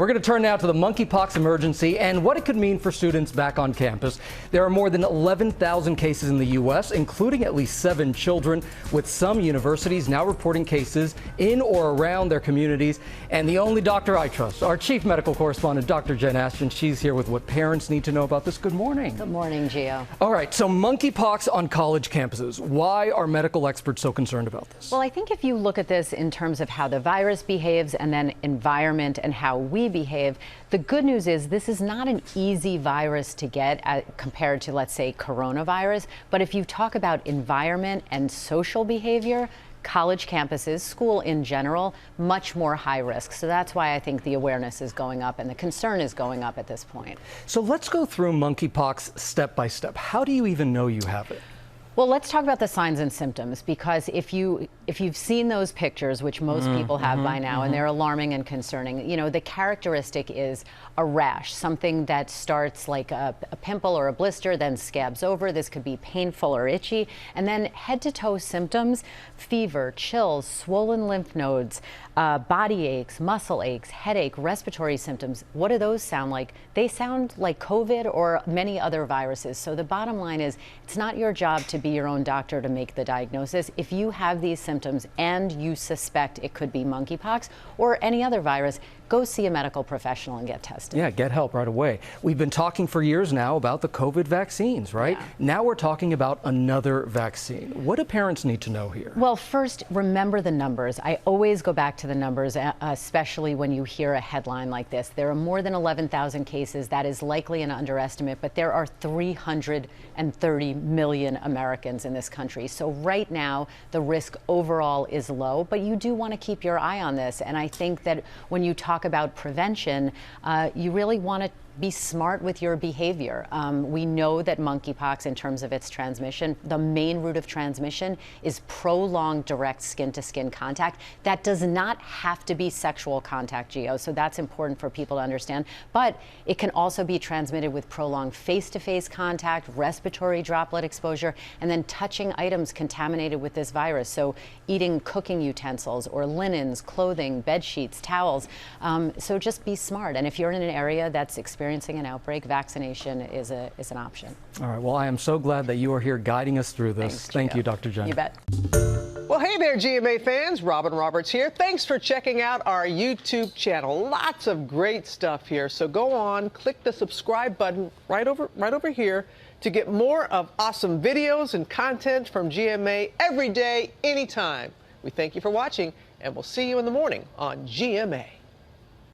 We're going to turn now to the monkeypox emergency and what it could mean for students back on campus. There are more than 11,000 cases in the U.S., including at least 7 children, with some universities now reporting cases in or around their communities. And the only doctor I trust, our chief medical correspondent, Dr. Jen Ashton. She's here with what parents need to know about this. Good morning. Good morning, Gio. All right, so monkeypox on college campuses. Why are medical experts so concerned about this? Well, I think if you look at this in terms of how the virus behaves and then environment and how we behave, the good news is this is not an easy virus to get compared to, let's say, coronavirus. But if you talk about environment and social behavior, college campuses, school in general, much more high risk. So that's why I think the awareness is going up and the concern is going up at this point. So let's go through monkeypox step by step. How do you even know you have it? Well, let's talk about the signs and symptoms, because if you've seen those pictures, which most people have by now, and they're alarming and concerning, you know, the characteristic is a rash, something that starts like a pimple or a blister, then scabs over. This could be painful or itchy, and then head to toe symptoms: fever, chills, swollen lymph nodes, body aches, muscle aches, headache, respiratory symptoms. What do those sound like? They sound like COVID or many other viruses. So the bottom line is, it's not your job to be your own doctor to make the diagnosis. If you have these symptoms and you suspect it could be monkeypox or any other virus, go see a medical professional and get tested. Yeah, get help right away. We've been talking for years now about the COVID vaccines, right? Yeah. Now we're talking about another vaccine. What do parents need to know here? Well, first, remember the numbers. I always go back to the numbers, especially when you hear a headline like this. There are more than 11,000 cases. That is likely an underestimate, but there are 330 million Americans in this country. So right now, the risk overall is low, but you do want to keep your eye on this. And I think that when you talk about prevention, you really want to be smart with your behavior. We know that monkeypox, in terms of its transmission, the main route of transmission is prolonged direct skin-to-skin contact. That does not have to be sexual contact, Gio, so that's important for people to understand. But it can also be transmitted with prolonged face-to-face contact, respiratory droplet exposure, and then touching items contaminated with this virus. So eating cooking utensils or linens, clothing, bed sheets, towels. So just be smart. And if you're in an area that's experiencing an outbreak, vaccination is an option. All right, well, I am so glad that you are here guiding us through this. Thank you, Dr. Jen. You bet. Well, hey there, GMA fans. Robin Roberts here. Thanks for checking out our YouTube channel. Lots of great stuff here. So go on, click the subscribe button right over here to get more of awesome videos and content from GMA every day, anytime. We thank you for watching, and we'll see you in the morning on GMA.